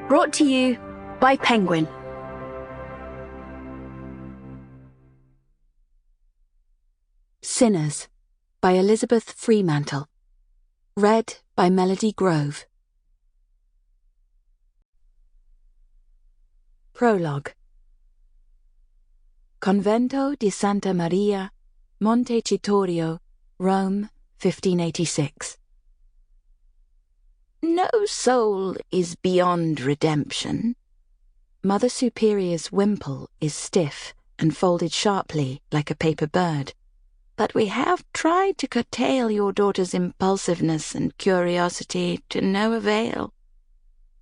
Brought to you by Penguin. Sinners by Elizabeth Fremantle. Read by Melody Grove. Prologue. Convento di Santa Maria, Montecitorio, Rome, 1586. No soul is beyond redemption. Mother Superior's wimple is stiff and folded sharply like a paper bird. But we have tried to curtail your daughter's impulsiveness and curiosity to no avail.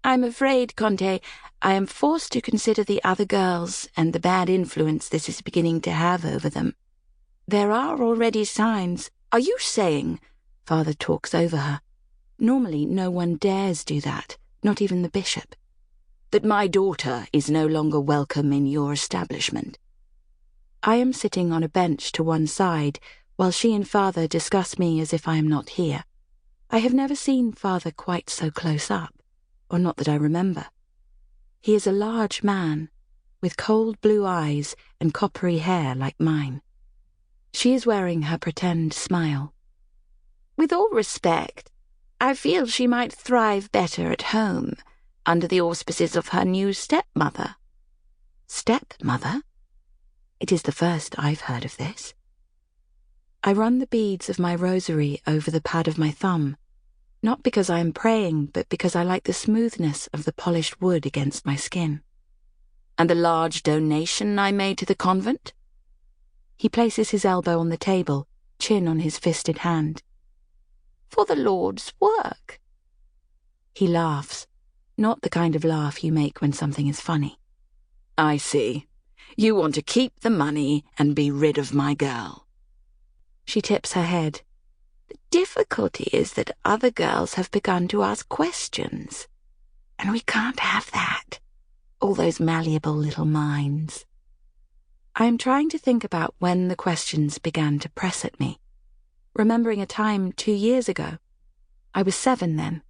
I'm afraid, Conte, I am forced to consider the other girls and the bad influence this is beginning to have over them. There are already signs. Are you saying? Father talks over her. Normally no one dares do that, not even the bishop. That my daughter is no longer welcome in your establishment. I am sitting on a bench to one side, while she and Father discuss me as if I am not here. I have never seen Father quite so close up, or not that I remember. He is a large man, with cold blue eyes and coppery hair like mine. She is wearing her pretend smile. With all respect, I feel she might thrive better at home, under the auspices of her new stepmother. Stepmother? It is the first I've heard of this. I run the beads of my rosary over the pad of my thumb, not because I am praying, but because I like the smoothness of the polished wood against my skin. And the large donation I made to the convent? He places his elbow on the table, chin on his fisted hand. For the Lord's work. He laughs, not the kind of laugh you make when something is funny. I see. You want to keep the money and be rid of my girl. She tips her head. The difficulty is that other girls have begun to ask questions. And we can't have that. All those malleable little minds. I am trying to think about when the questions began to press at me. Remembering a time 2 years ago. I was 7 then.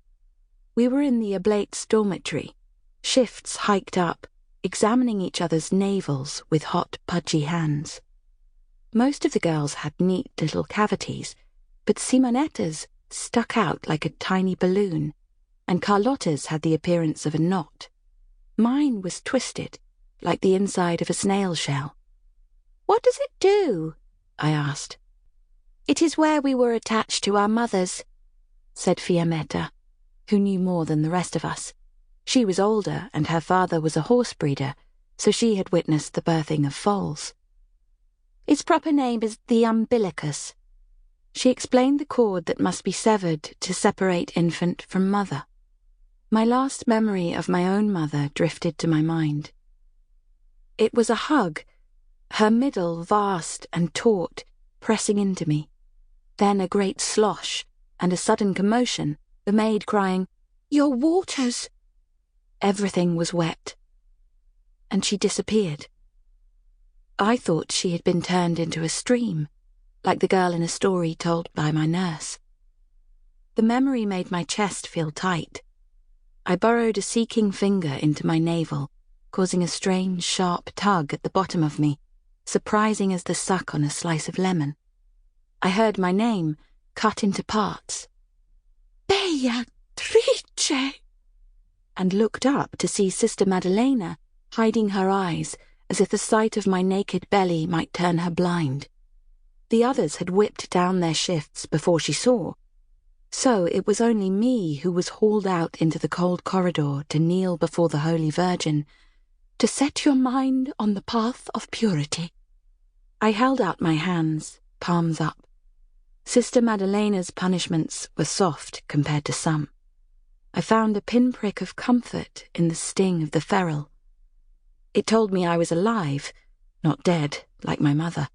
We were in the Oblate's dormitory, shifts hiked up, examining each other's navels with hot, pudgy hands. Most of the girls had neat little cavities, but Simonetta's stuck out like a tiny balloon, and Carlotta's had the appearance of a knot. Mine was twisted, like the inside of a snail shell. What does it do? I asked. It is where we were attached to our mothers, said Fiammetta, who knew more than the rest of us. She was older, and her father was a horse breeder, so she had witnessed the birthing of foals. Its proper name is the umbilicus. She explained the cord that must be severed to separate infant from mother. My last memory of my own mother drifted to my mind. It was a hug, her middle vast and taut, pressing into me. Then a great slosh, and a sudden commotion, the maid crying, "Your waters!" Everything was wet. And she disappeared. I thought she had been turned into a stream, like the girl in a story told by my nurse. The memory made my chest feel tight. I burrowed a seeking finger into my navel, causing a strange, sharp tug at the bottom of me, surprising as the suck on a slice of lemon. I heard my name, cut into parts. Beatrice! And looked up to see Sister Madalena hiding her eyes as if the sight of my naked belly might turn her blind. The others had whipped down their shifts before she saw. So it was only me who was hauled out into the cold corridor to kneel before the Holy Virgin, to set your mind on the path of purity. I held out my hands, palms up. Sister Madalena's punishments were soft compared to some. I found a pinprick of comfort in the sting of the ferule. It told me I was alive, not dead, like my mother.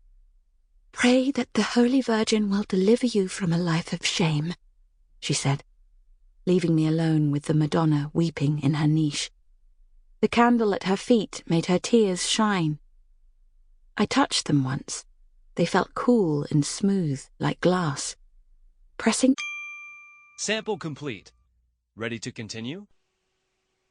Pray that the Holy Virgin will deliver you from a life of shame, she said, leaving me alone with the Madonna weeping in her niche. The candle at her feet made her tears shine. I touched them once. They felt cool and smooth, like glass. Pressing... Sample complete. Ready to continue?